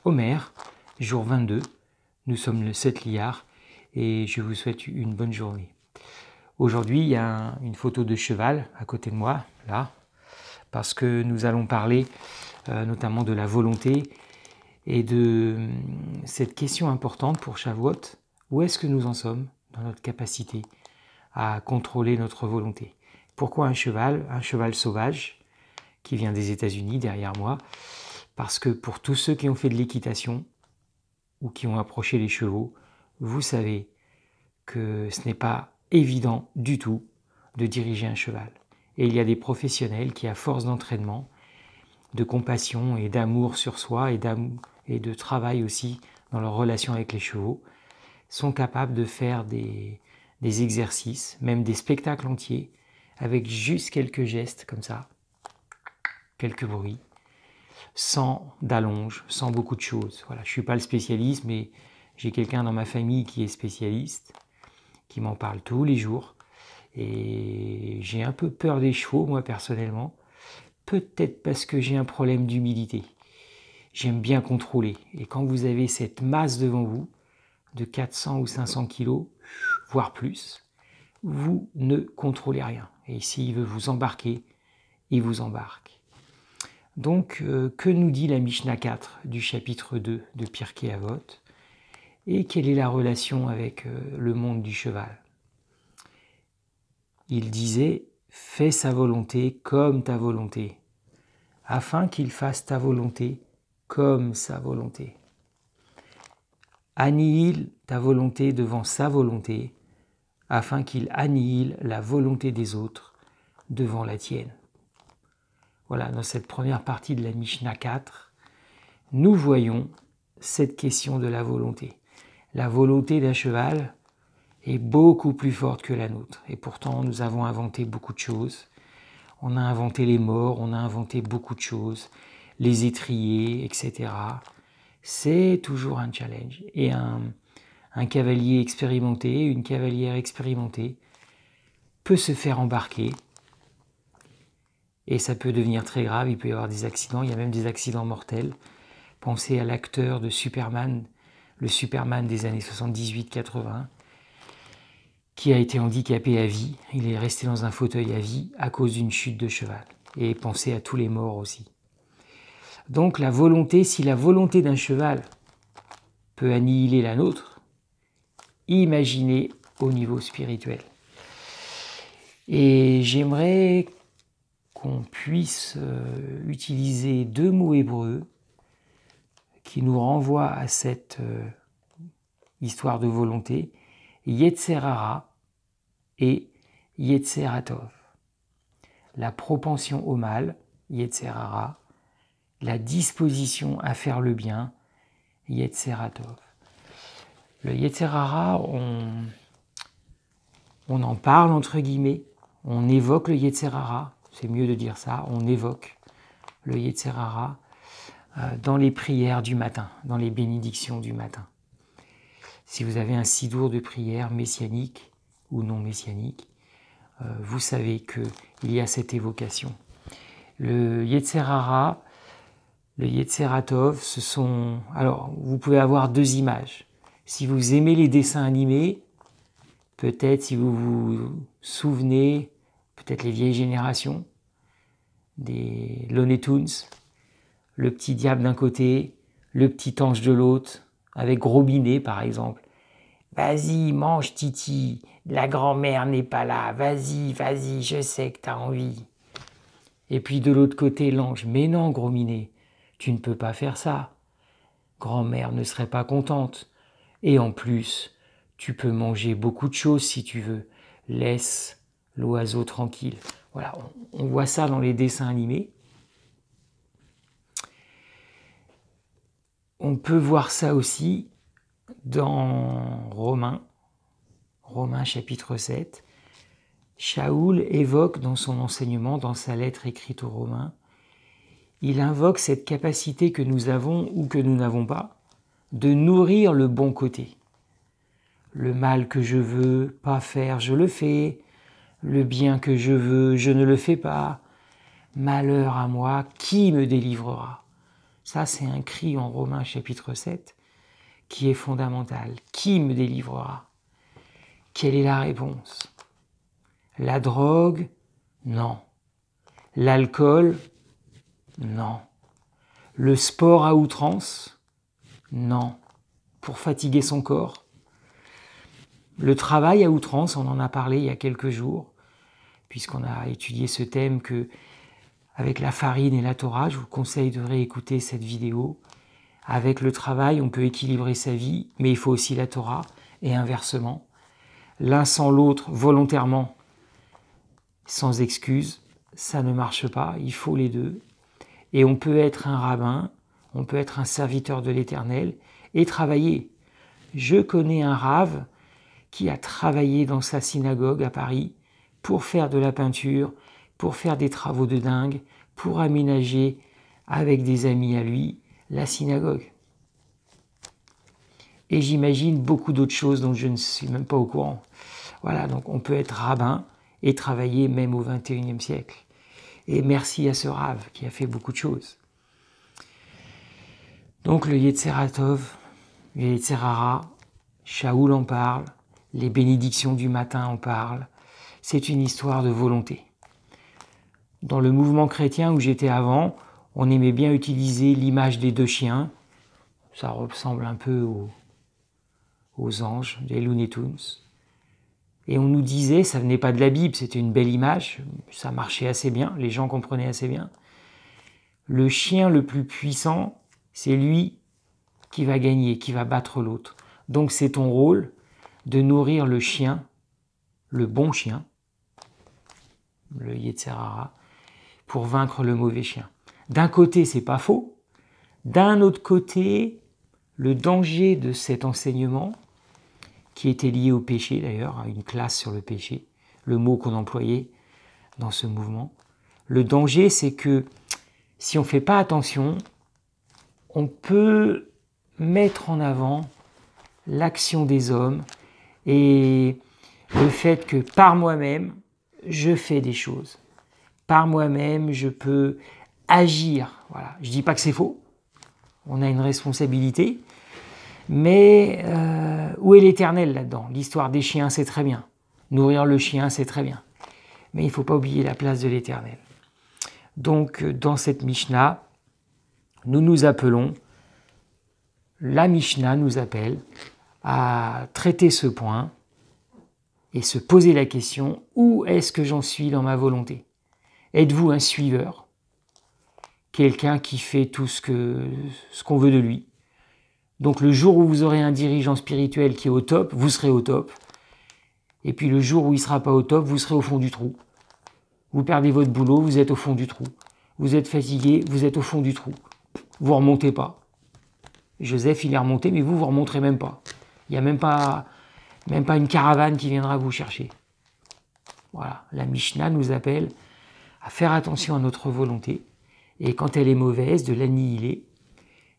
Homer, jour 22, nous sommes le 7 liard et je vous souhaite une bonne journée. Aujourd'hui, il y a une photo de cheval à côté de moi, là, parce que nous allons parler notamment de la volonté et de cette question importante pour Shavuot, où est-ce que nous en sommes dans notre capacité à contrôler notre volonté? Pourquoi un cheval? Un cheval sauvage qui vient des États-Unis derrière moi, parce que pour tous ceux qui ont fait de l'équitation ou qui ont approché les chevaux, vous savez que ce n'est pas évident du tout de diriger un cheval. Et il y a des professionnels qui, à force d'entraînement, de compassion et d'amour sur soi et de travail aussi dans leur relation avec les chevaux, sont capables de faire des exercices, même des spectacles entiers, avec juste quelques gestes comme ça, quelques bruits, sans d'allonge, sans beaucoup de choses. Voilà, je ne suis pas le spécialiste, mais j'ai quelqu'un dans ma famille qui est spécialiste, qui m'en parle tous les jours. Et j'ai un peu peur des chevaux, moi, personnellement. Peut-être parce que j'ai un problème d'humilité. J'aime bien contrôler. Et quand vous avez cette masse devant vous, de 400 ou 500 kilos, voire plus, vous ne contrôlez rien. Et s'il veut vous embarquer, il vous embarque. Donc, que nous dit la Mishnah 4 du chapitre 2 de Pirkei Avot? Et quelle est la relation avec le monde du cheval? Il disait « Fais sa volonté comme ta volonté, afin qu'il fasse ta volonté comme sa volonté. Annihile ta volonté devant sa volonté, afin qu'il annihile la volonté des autres devant la tienne. » Voilà, dans cette première partie de la Mishnah 4, nous voyons cette question de la volonté. La volonté d'un cheval est beaucoup plus forte que la nôtre. Et pourtant, nous avons inventé beaucoup de choses. On a inventé les morts, on a inventé beaucoup de choses, les étriers, etc. C'est toujours un challenge. Et un cavalier expérimenté, une cavalière expérimentée peut se faire embarquer. Et ça peut devenir très grave, il peut y avoir des accidents, il y a même des accidents mortels. Pensez à l'acteur de Superman, le Superman des années 78-80, qui a été handicapé à vie. Il est resté dans un fauteuil à vie à cause d'une chute de cheval. Et pensez à tous les morts aussi. Donc la volonté, si la volonté d'un cheval peut annihiler la nôtre, imaginez au niveau spirituel. Et j'aimerais qu'on puisse utiliser deux mots hébreux qui nous renvoient à cette histoire de volonté, Yetzer hara et Yetzer hatov. La propension au mal, Yetzer hara, la disposition à faire le bien, Yetzer hatov. Le Yetzer hara, on en parle entre guillemets, on évoque le Yetzer hara, c'est mieux de dire ça, on évoque le Yetzer hara dans les prières du matin, dans les bénédictions du matin. Si vous avez un sidour de prière messianique ou non messianique, vous savez qu'il y a cette évocation. Le Yetzer hara, le Yetzer hatov, ce sont... Alors, vous pouvez avoir deux images. Si vous aimez les dessins animés, peut-être si vous vous souvenez, peut-être les vieilles générations, des Looney Tunes, le petit diable d'un côté, le petit ange de l'autre, avec Gros Minet par exemple. Vas-y, mange Titi, la grand-mère n'est pas là, vas-y, je sais que t'as envie. Et puis de l'autre côté, l'ange, mais non Gros Minet, tu ne peux pas faire ça. Grand-mère ne serait pas contente. Et en plus, tu peux manger beaucoup de choses si tu veux. Laisse l'oiseau tranquille. Voilà, on voit ça dans les dessins animés. On peut voir ça aussi dans Romains chapitre 7. Shaoul évoque dans son enseignement, dans sa lettre écrite aux Romains, il invoque cette capacité que nous avons ou que nous n'avons pas, de nourrir le bon côté. Le mal que je veux pas faire, je le fais. Le bien que je veux, je ne le fais pas. Malheur à moi, qui me délivrera? Ça, c'est un cri en Romains chapitre 7 qui est fondamental. Qui me délivrera? Quelle est la réponse? La drogue? Non. L'alcool? Non. Le sport à outrance? Non. Pour fatiguer son corps? Le travail à outrance, on en a parlé il y a quelques jours, puisqu'on a étudié ce thème que, avec la farine et la Torah, je vous conseille de réécouter cette vidéo. Avec le travail, on peut équilibrer sa vie, mais il faut aussi la Torah, et inversement. L'un sans l'autre, volontairement, sans excuse, ça ne marche pas, il faut les deux. Et on peut être un rabbin, on peut être un serviteur de l'Éternel, et travailler. Je connais un rave qui a travaillé dans sa synagogue à Paris pour faire de la peinture, pour faire des travaux de dingue, pour aménager avec des amis à lui la synagogue. Et j'imagine beaucoup d'autres choses dont je ne suis même pas au courant. Voilà, donc on peut être rabbin et travailler même au XXIe siècle. Et merci à ce rave qui a fait beaucoup de choses. Donc le Yetzeratov, le Yetzerara, Shaoul en parle, les bénédictions du matin en parlent. C'est une histoire de volonté. Dans le mouvement chrétien où j'étais avant, on aimait bien utiliser l'image des deux chiens. Ça ressemble un peu aux anges, des Looney Tunes. Et on nous disait, ça venait pas de la Bible, c'était une belle image, ça marchait assez bien, les gens comprenaient assez bien. Le chien le plus puissant, c'est lui qui va gagner, qui va battre l'autre. Donc c'est ton rôle de nourrir le chien, le bon chien, le Yetzerara, pour vaincre le mauvais chien. D'un côté, c'est pas faux. D'un autre côté, le danger de cet enseignement, qui était lié au péché d'ailleurs, à une classe sur le péché, le mot qu'on employait dans ce mouvement, le danger, c'est que si on ne fait pas attention, on peut mettre en avant l'action des hommes et le fait que par moi-même, je fais des choses. Par moi-même, je peux agir. Voilà. Je ne dis pas que c'est faux, on a une responsabilité, mais où est l'Éternel là-dedans? L'histoire des chiens, c'est très bien. Nourrir le chien, c'est très bien. Mais il ne faut pas oublier la place de l'Éternel. Donc, dans cette Mishnah, nous nous appelons, la Mishnah nous appelle à traiter ce point et se poser la question, où est-ce que j'en suis dans ma volonté? Êtes-vous un suiveur? Quelqu'un qui fait tout ce qu'on veut de lui? Donc le jour où vous aurez un dirigeant spirituel qui est au top, vous serez au top. Et puis le jour où il ne sera pas au top, vous serez au fond du trou. Vous perdez votre boulot, vous êtes au fond du trou. Vous êtes fatigué, vous êtes au fond du trou. Vous ne remontez pas. Joseph, il est remonté, mais vous ne remonterez même pas. Il n'y a même pas une caravane qui viendra vous chercher. Voilà, la Mishnah nous appelle à faire attention à notre volonté, et quand elle est mauvaise, de l'annihiler,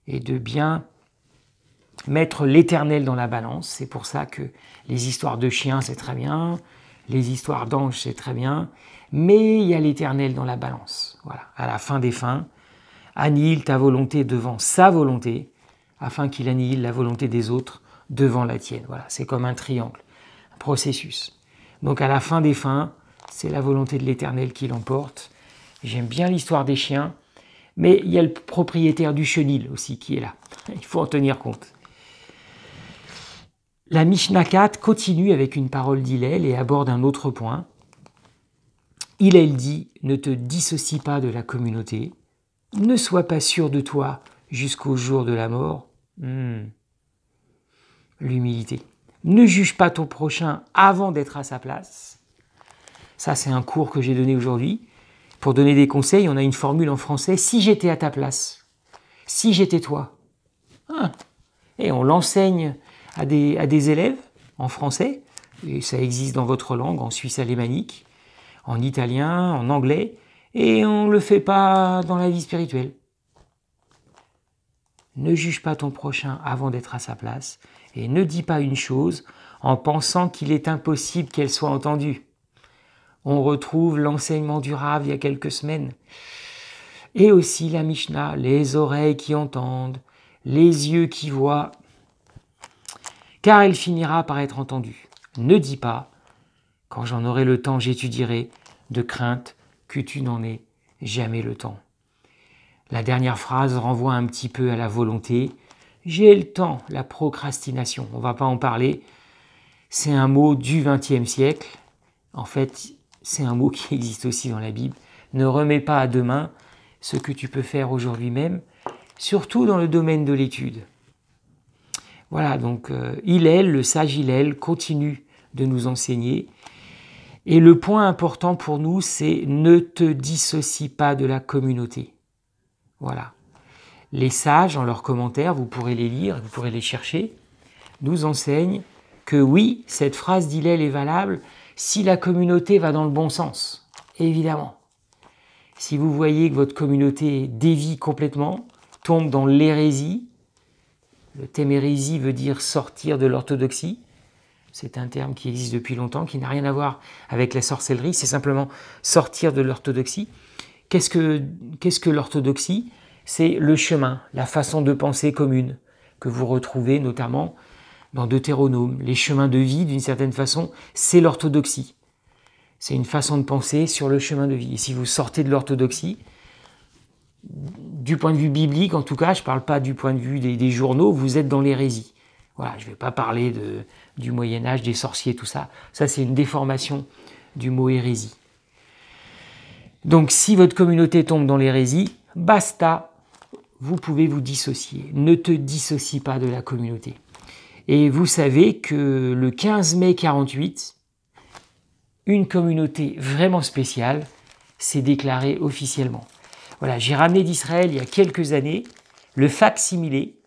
et de bien mettre l'Éternel dans la balance. C'est pour ça que les histoires de chiens, c'est très bien, les histoires d'anges, c'est très bien, mais il y a l'Éternel dans la balance. Voilà, à la fin des fins, annihile ta volonté devant sa volonté, afin qu'il annihile la volonté des autres devant la tienne. Voilà, c'est comme un triangle, un processus. Donc à la fin des fins, c'est la volonté de l'Éternel qui l'emporte. J'aime bien l'histoire des chiens, mais il y a le propriétaire du chenil aussi qui est là. Il faut en tenir compte. La Mishnah 4 continue avec une parole d'Hillel et aborde un autre point. Hillel dit « Ne te dissocie pas de la communauté, ne sois pas sûr de toi jusqu'au jour de la mort. » L'humilité. Ne juge pas ton prochain avant d'être à sa place. Ça, c'est un cours que j'ai donné aujourd'hui. Pour donner des conseils, on a une formule en français. Si j'étais à ta place, si j'étais toi. Et on l'enseigne à des élèves en français, et ça existe dans votre langue, en suisse alémanique, en italien, en anglais, et on ne le fait pas dans la vie spirituelle. Ne juge pas ton prochain avant d'être à sa place, et ne dis pas une chose en pensant qu'il est impossible qu'elle soit entendue. On retrouve l'enseignement du Rav il y a quelques semaines. Et aussi la Mishnah, les oreilles qui entendent, les yeux qui voient, car elle finira par être entendue. Ne dis pas, quand j'en aurai le temps, j'étudierai, de crainte que tu n'en aies jamais le temps. La dernière phrase renvoie un petit peu à la volonté. J'ai le temps, la procrastination, on ne va pas en parler. C'est un mot du XXe siècle. En fait, c'est un mot qui existe aussi dans la Bible. Ne remets pas à demain ce que tu peux faire aujourd'hui même, surtout dans le domaine de l'étude. Voilà, donc Hillel, le sage Hillel, continue de nous enseigner. Et le point important pour nous, c'est ne te dissocie pas de la communauté. Voilà. Les sages, en leurs commentaires, vous pourrez les lire, vous pourrez les chercher, nous enseignent que oui, cette phrase d'Hillel est valable si la communauté va dans le bon sens, évidemment. Si vous voyez que votre communauté dévie complètement, tombe dans l'hérésie, le thème hérésie veut dire sortir de l'orthodoxie, c'est un terme qui existe depuis longtemps, qui n'a rien à voir avec la sorcellerie, c'est simplement sortir de l'orthodoxie. Qu'est-ce que l'orthodoxie? C'est le chemin, la façon de penser commune, que vous retrouvez notamment dans Deutéronome. Les chemins de vie, d'une certaine façon, c'est l'orthodoxie. C'est une façon de penser sur le chemin de vie. Et si vous sortez de l'orthodoxie, du point de vue biblique, en tout cas, je ne parle pas du point de vue des journaux, vous êtes dans l'hérésie. Voilà, je ne vais pas parler du Moyen-Âge, des sorciers, tout ça. Ça, c'est une déformation du mot hérésie. Donc, si votre communauté tombe dans l'hérésie, basta, vous pouvez vous dissocier. Ne te dissocie pas de la communauté. Et vous savez que le 15 mai 48, une communauté vraiment spéciale s'est déclarée officiellement. Voilà, j'ai ramené d'Israël il y a quelques années le fac-similé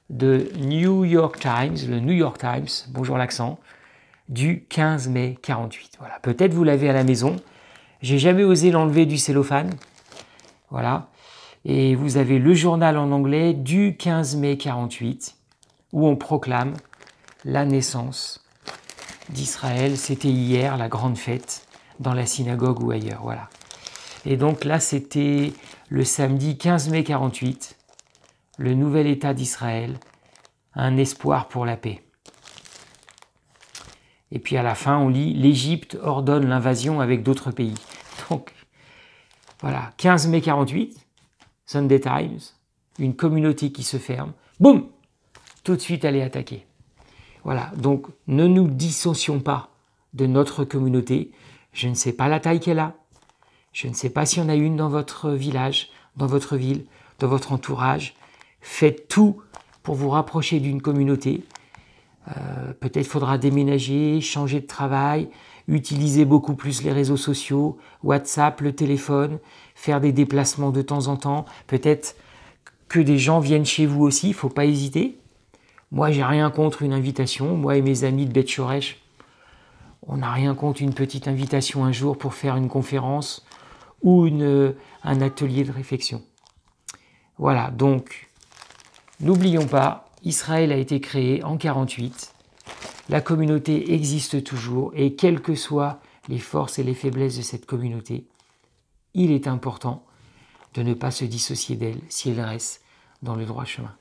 de New York Times, le New York Times, bonjour l'accent, du 15 mai 48. Voilà, peut-être vous l'avez à la maison. J'ai jamais osé l'enlever du cellophane. Voilà. Et vous avez le journal en anglais du 15 mai 48, où on proclame la naissance d'Israël. C'était hier, la grande fête, dans la synagogue ou ailleurs. Voilà. Et donc là, c'était le samedi 15 mai 48, le nouvel État d'Israël, un espoir pour la paix. Et puis à la fin, on lit « L'Égypte ordonne l'invasion avec d'autres pays ». Donc, voilà, 15 mai 48, Sunday Times, une communauté qui se ferme, boum, tout de suite elle est attaquée. Voilà, donc ne nous dissocions pas de notre communauté. Je ne sais pas la taille qu'elle a, je ne sais pas s'il y en a une dans votre village, dans votre ville, dans votre entourage. Faites tout pour vous rapprocher d'une communauté. Peut-être faudra déménager, changer de travail, utiliser beaucoup plus les réseaux sociaux, WhatsApp, le téléphone, faire des déplacements de temps en temps. Peut-être que des gens viennent chez vous aussi, il ne faut pas hésiter. Moi, j'ai rien contre une invitation. Moi et mes amis de Beth Shoresh, on n'a rien contre une petite invitation un jour pour faire une conférence ou un atelier de réflexion. Voilà, donc, n'oublions pas, Israël a été créé en 48. La communauté existe toujours et quelles que soient les forces et les faiblesses de cette communauté, il est important de ne pas se dissocier d'elle si elle reste dans le droit chemin.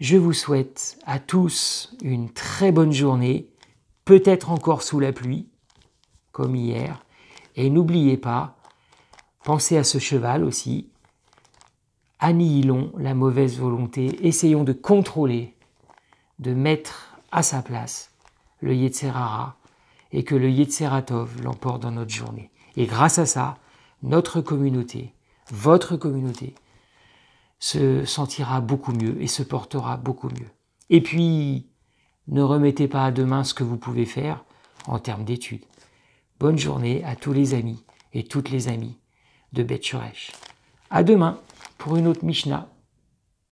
Je vous souhaite à tous une très bonne journée, peut-être encore sous la pluie, comme hier. Et n'oubliez pas, pensez à ce cheval aussi, annihilons la mauvaise volonté, essayons de contrôler, de mettre à sa place le Yetzer Hara et que le Yetzer Hatov l'emporte dans notre journée. Et grâce à ça, notre communauté, votre communauté, se sentira beaucoup mieux et se portera beaucoup mieux. Et puis, ne remettez pas à demain ce que vous pouvez faire en termes d'études. Bonne journée à tous les amis et toutes les amies de Beth Shoresh. À demain pour une autre Mishnah.